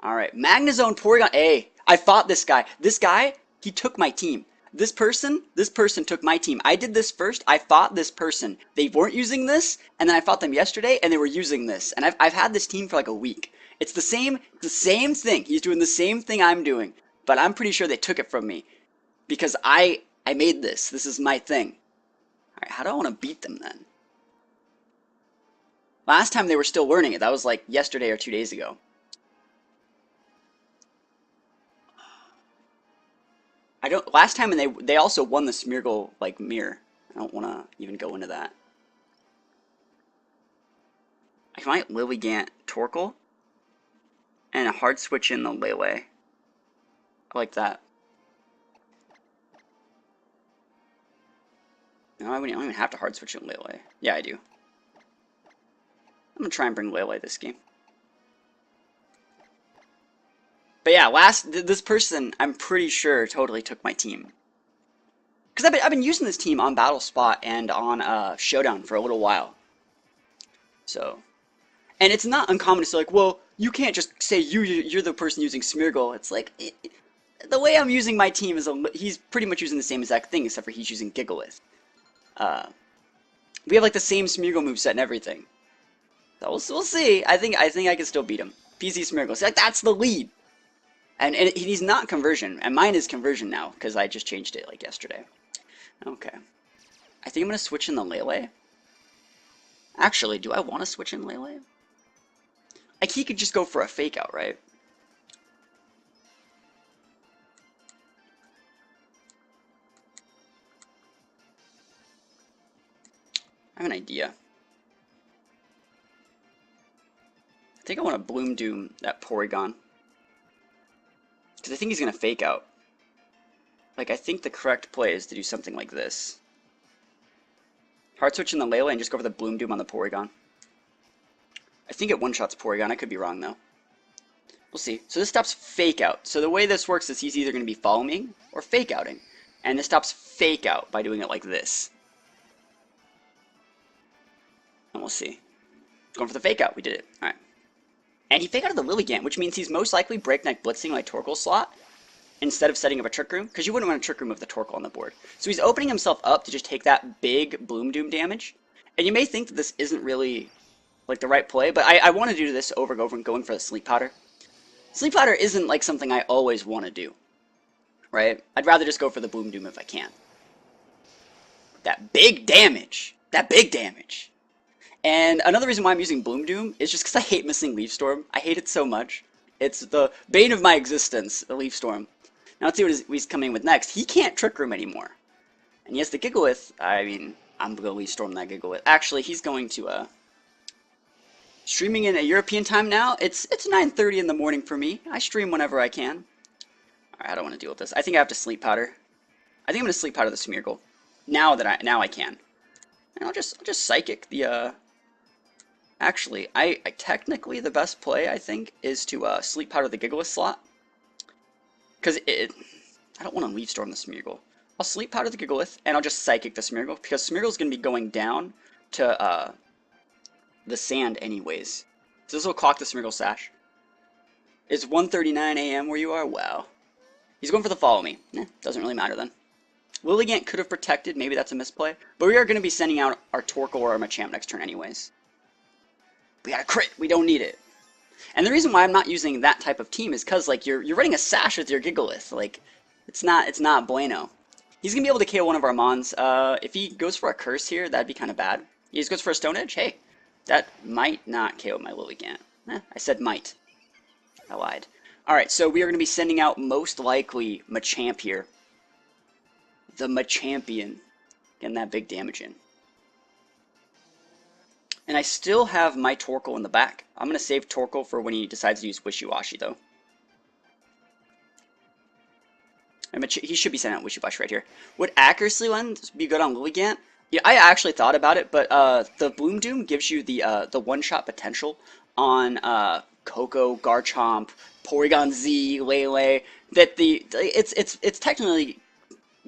Alright, Magnezone Porygon. Hey, I fought this guy. This guy, he took my team. This person took my team. I did this first. I fought this person. They weren't using this, and then I fought them yesterday, and they were using this. And I've had this team for like a week. It's the same thing. He's doing the same thing I'm doing, but I'm pretty sure they took it from me because I made this. This is my thing. All right, how do I want to beat them then? Last time they were still learning it. That was like yesterday or 2 days ago. Last time, and they also won the Smeargle like mirror. I don't want to even go into that. I might Lilligant Torkoal and a hard switch in the Lele. I like that. No, I don't even have to hard switch in Lele. Yeah, I do. I'm gonna try and bring Lele this game. But yeah, this person, I'm pretty sure, totally took my team. Because I've been using this team on Battle Spot and on Showdown for a little while. So, and it's not uncommon to say like, well, you can't just say you're the person using Smeargle. It's like, the way I'm using my team is, he's pretty much using the same exact thing, except for he's using Gigalith. We have like the same Smeargle moveset and everything. So we'll see. I think I can still beat him. PC Smeargle. See, like, that's the lead. And he's not conversion, and mine is conversion now, because I just changed it, like, yesterday. Okay. I think I'm going to switch in the Lele. Actually, do I want to switch in Lele? Like, he could just go for a fake out, right? I have an idea. I think I want to Bloom Doom that Porygon. Because I think he's going to fake out. Like, I think the correct play is to do something like this. Hard switch in the Lele and just go for the Bloom Doom on the Porygon. I think it one-shots Porygon. I could be wrong, though. We'll see. So this stops fake out. So the way this works is he's either going to be following or fake outing. And this stops fake out by doing it like this. And we'll see. Going for the fake out. We did it. Alright. And he fake out of the Lilligant, which means he's most likely breakneck blitzing my Torkoal slot instead of setting up a Trick Room, because you wouldn't want a Trick Room with the Torkoal on the board. So he's opening himself up to just take that big Bloom Doom damage. And you may think that this isn't really like the right play, but I want to do this over and over and going for the Sleep Powder. Sleep Powder isn't like something I always want to do, right? I'd rather just go for the Bloom Doom if I can. That big damage! That big damage! And another reason why I'm using Bloom Doom is just because I hate missing Leaf Storm. I hate it so much. It's the bane of my existence, the Leaf Storm. Now let's see what he's coming with next. He can't Trick Room anymore. And he has the Gigalith. I mean, I'm going to Leaf Storm that Gigalith. Actually, he's going to, streaming in a European time now. It's 9:30 in the morning for me. I stream whenever I can. Alright, I don't want to deal with this. I think I have to Sleep Powder. I think I'm going to Sleep Powder the Smeargle. Now I can. And I'll just Psychic the, Actually, I technically the best play, I think, is to Sleep Powder the Gigalith slot. Because I don't want to Leaf Storm the Smeargle. I'll Sleep Powder the Gigalith, and I'll just Psychic the Smeargle, because Smeargle's going to be going down to the sand anyways. So this will clock the Smeargle Sash. It's 1:39 a.m. where you are? Wow. He's going for the Follow Me. Doesn't really matter then. Lilligant could have protected, maybe that's a misplay. But we are going to be sending out our Torkoal or our Machamp next turn anyways. We got a crit. We don't need it. And the reason why I'm not using that type of team is because like you're running a Sash with your Gigalith. Like it's not bueno. He's gonna be able to KO one of our Mons. If he goes for a Curse here, that'd be kind of bad. He just goes for a Stone Edge. Hey, that might not KO my Lilligant. I said might. I lied. All right, so we are gonna be sending out most likely Machamp here. The Machampion, getting that big damage in. And I still have my Torkoal in the back. I'm going to save Torkoal for when he decides to use Wishiwashi, though. He should be sending out Wishiwashi right here. Would Accuracy Lens be good on Lilligant? Yeah, I actually thought about it, but the Bloom Doom gives you the one-shot potential on Koko, Garchomp, Porygon Z, Lele. That it's technically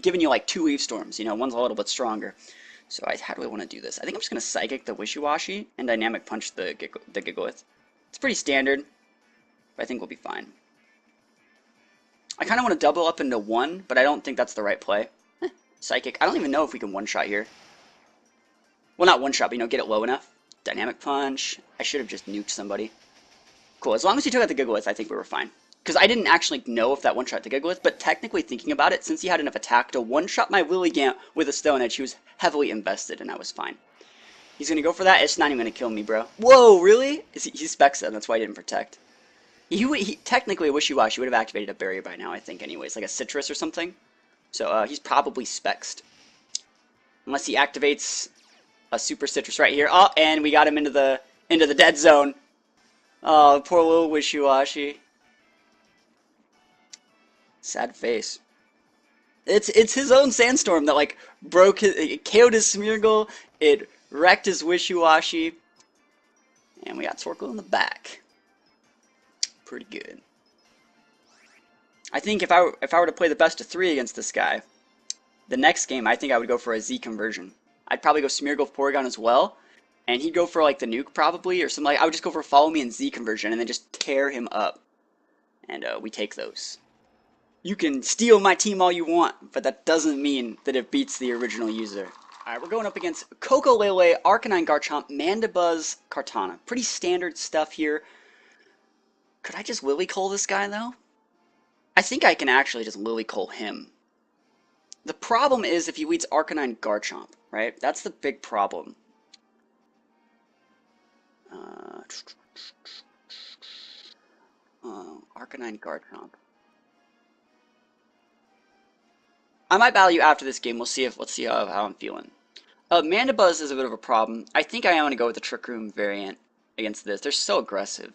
giving you like 2 Leaf Storms. You know, one's a little bit stronger. So how do I want to do this? I think I'm just going to Psychic the Wishiwashi and Dynamic Punch the Gigalith. It's pretty standard. But I think we'll be fine. I kind of want to double up into one, but I don't think that's the right play. Psychic. I don't even know if we can one-shot here. Well, not one-shot, but, you know, get it low enough. Dynamic Punch. I should have just nuked somebody. Cool. As long as he took out the Giggleth, I think we were fine. Because I didn't actually know if that one-shot the Giggleth, but technically thinking about it, since he had enough attack to one-shot my Lilligant with a Stone Edge, he was heavily invested, and I was fine. He's going to go for that. It's not even going to kill me, bro. Whoa, really? He specs them. That's why he didn't protect. He technically, Wishiwashi would have activated a barrier by now, I think, anyways. Like a Citrus or something. So he's probably spexed. Unless he activates a Super Citrus right here. Oh, and we got him into the dead zone. Oh, poor little Wishiwashi. Sad face. It's his own Sandstorm that, like, it KO'd his Smeargle, it wrecked his Wishiwashi, and we got Torkoal in the back. Pretty good. I think if I were to play the best of 3 against this guy, the next game I think I would go for a Z conversion. I'd probably go Smeargle Porygon as well, and he'd go for like the nuke probably or something. Like I would just go for Follow Me and Z conversion, and then just tear him up, and we take those. You can steal my team all you want, but that doesn't mean that it beats the original user. Alright, we're going up against Coccolele, Arcanine Garchomp, Mandibuzz, Kartana. Pretty standard stuff here. Could I just Lilycole this guy, though? I think I can actually just Lilycole him. The problem is if he leads Arcanine Garchomp, right? That's the big problem. Arcanine Garchomp. I might battle you after this game. Let's see how I'm feeling. Mandibuzz is a bit of a problem. I think I am going to go with the Trick Room variant against this. They're so aggressive.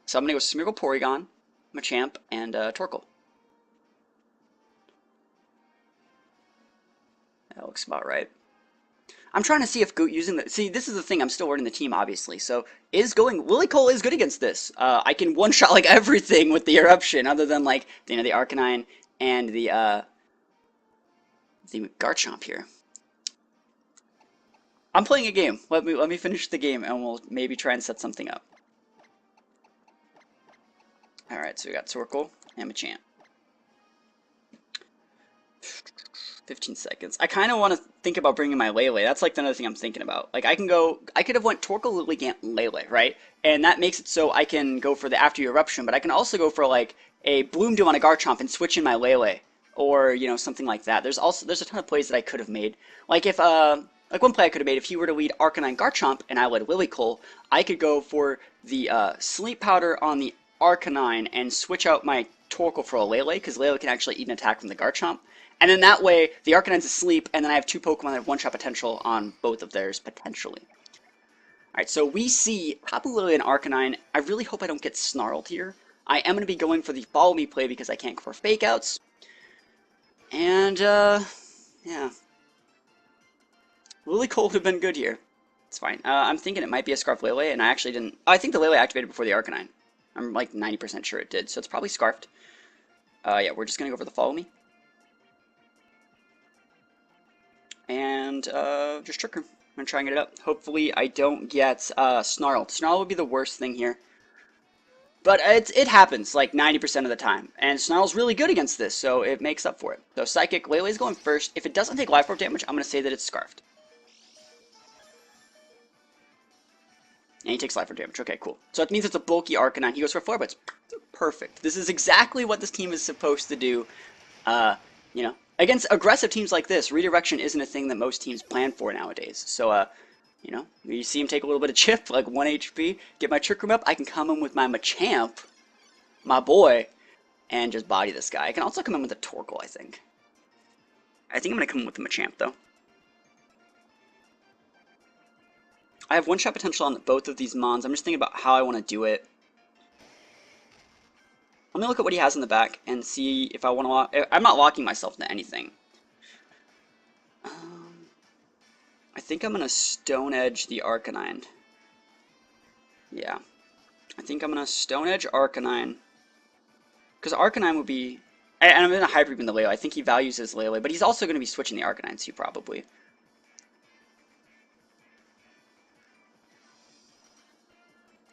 So I'm going to go Smeargle Porygon, Machamp, and Torkoal. That looks about right. I'm trying to see if using the... See, this is the thing. I'm still learning the team, obviously. So, Lilycole is good against this. I can one-shot, like, everything with the Eruption, other than, like, you know, the Arcanine and the Garchomp here. I'm playing a game. Let me finish the game, and we'll maybe try and set something up. Alright, so we got Torkoal and Machamp. 15 seconds. I kind of want to think about bringing my Lele. That's like another thing I'm thinking about. Like I could have went Torkoal, Lilligant, Lele, right? And that makes it so I can go for the After You Eruption, but I can also go for like a Bloom Doom on a Garchomp and switch in my Lele. Or, you know, something like that. There's a ton of plays that I could have made. Like if like one play I could have made, if he were to lead Arcanine Garchomp and I led Lilycole, I could go for the Sleep Powder on the Arcanine and switch out my Torkoal for a Lele, because Lele can actually eat an attack from the Garchomp. And then that way, the Arcanine's asleep, and then I have 2 Pokemon that have one-shot potential on both of theirs, potentially. Alright, so we see Tapu Lele and Arcanine. I really hope I don't get snarled here. I am going to be going for the Follow Me play because I can't go for Fake Outs. And, yeah. Lilycole would have been good here. It's fine. I'm thinking it might be a Scarf Lele, and I actually didn't... Oh, I think the Lele activated before the Arcanine. I'm like 90% sure it did, so it's probably Scarfed. Yeah, we're just going to go for the Follow Me. And, just Trick Room. I'm going to try and get it up. Hopefully I don't get, Snarled. Snarl would be the worst thing here. But it happens, like, 90% of the time. And Snarl's really good against this, so it makes up for it. So Psychic, Lele's going first. If it doesn't take Life Orb damage, I'm going to say that it's Scarfed. And he takes Life Orb damage. Okay, cool. So it means it's a bulky Arcanine. He goes for 4, but it's perfect. This is exactly what this team is supposed to do. You know, against aggressive teams like this, redirection isn't a thing that most teams plan for nowadays. So, you know, you see him take a little bit of chip, like 1 HP, get my Trick Room up, I can come in with my Machamp, my boy, and just body this guy. I can also come in with a Torkoal, I think. I think I'm going to come in with the Machamp, though. I have one-shot potential on both of these Mons. I'm just thinking about how I want to do it. I'm going to look at what he has in the back and see if I want to lock... I'm not locking myself into anything. I think I'm going to Stone Edge the Arcanine. Yeah. I think I'm going to Stone Edge Arcanine. Because Arcanine would be... And I'm going to Hybrid Beam the Lele. I think he values his Lele, but he's also going to be switching the Arcanine too, probably.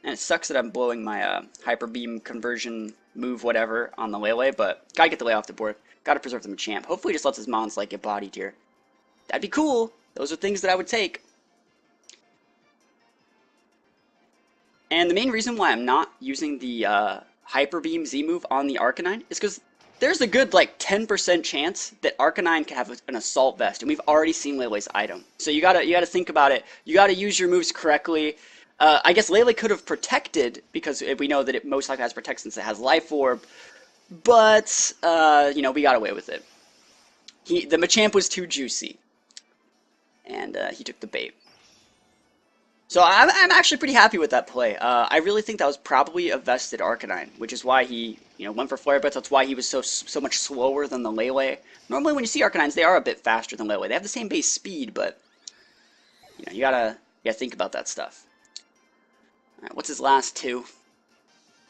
And it sucks that I'm blowing my Hyper Beam conversion move whatever on the Lele, but gotta get the Lele off the board. Gotta preserve the Machamp. Hopefully he just lets his mons like get bodied here. That'd be cool. Those are things that I would take. And the main reason why I'm not using the Hyper Beam Z move on the Arcanine is because there's a good like 10% chance that Arcanine can have an Assault Vest, and we've already seen Lele's item. So you gotta think about it. You gotta use your moves correctly. I guess Lele could have protected, because we know that it most likely has Protect since it has Life Orb, but, you know, we got away with it. The Machamp was too juicy, and he took the bait. So I'm actually pretty happy with that play. I really think that was probably a vested Arcanine, which is why he, you know, went for Flare Blitz. That's why he was so much slower than the Lele. Normally when you see Arcanines, they are a bit faster than Lele. They have the same base speed, but, you know, you gotta think about that stuff. Alright, what's his last two?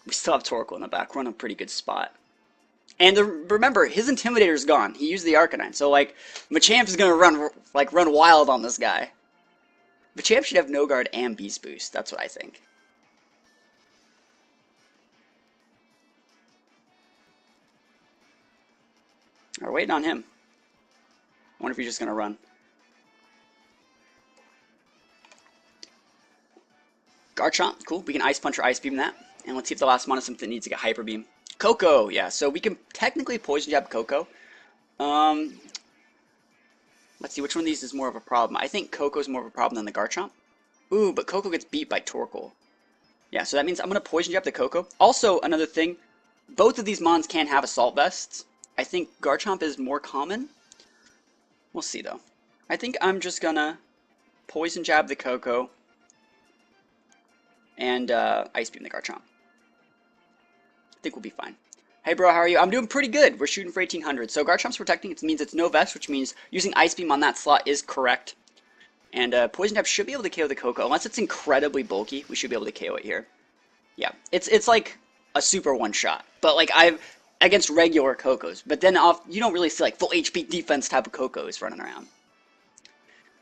We still have Torkoal in the back. We're in a pretty good spot. And remember, his Intimidator's gone. He used the Arcanine. So, like, Machamp is going to run wild on this guy. Machamp should have No Guard and Beast Boost. That's what I think. We're waiting on him. I wonder if he's just going to run. Garchomp, cool. We can Ice Punch or Ice Beam that. And let's see if the last mon is something that needs to get Hyper Beam. Coco, yeah. So we can technically Poison Jab Coco. Let's see, which one of these is more of a problem? I think Coco's more of a problem than the Garchomp. Ooh, but Coco gets beat by Torkoal. Yeah, so that means I'm going to Poison Jab the Coco. Also, another thing, both of these mons can have Assault Vests. I think Garchomp is more common. We'll see, though. I think I'm just going to Poison Jab the Coco and Ice Beam the Garchomp. I think we'll be fine. Hey bro, how are you? I'm doing pretty good. We're shooting for 1800. So Garchomp's protecting. It means it's no vest, which means using Ice Beam on that slot is correct. And Poison Jab should be able to KO the Coco. Unless it's incredibly bulky, we should be able to KO it here. Yeah, it's like a super one-shot. But like against regular Cocos. But then you don't really see like full HP defense type of Cocos running around.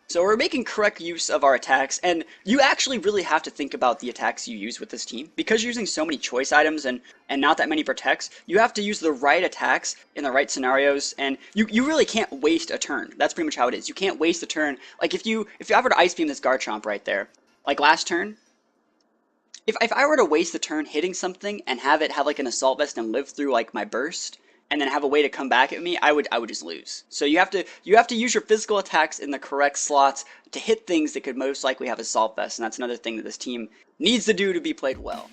So we're making correct use of our attacks, and you actually really have to think about the attacks you use with this team. Because you're using so many choice items and not that many protects, you have to use the right attacks in the right scenarios, and you really can't waste a turn. That's pretty much how it is. You can't waste a turn. Like if you were to Ice Beam this Garchomp right there, like last turn, if I were to waste the turn hitting something and have it have like an Assault Vest and live through like my burst, and then have a way to come back at me, I would just lose. So you have to use your physical attacks in the correct slots to hit things that could most likely have Assault Vest, and that's another thing that this team needs to do to be played well.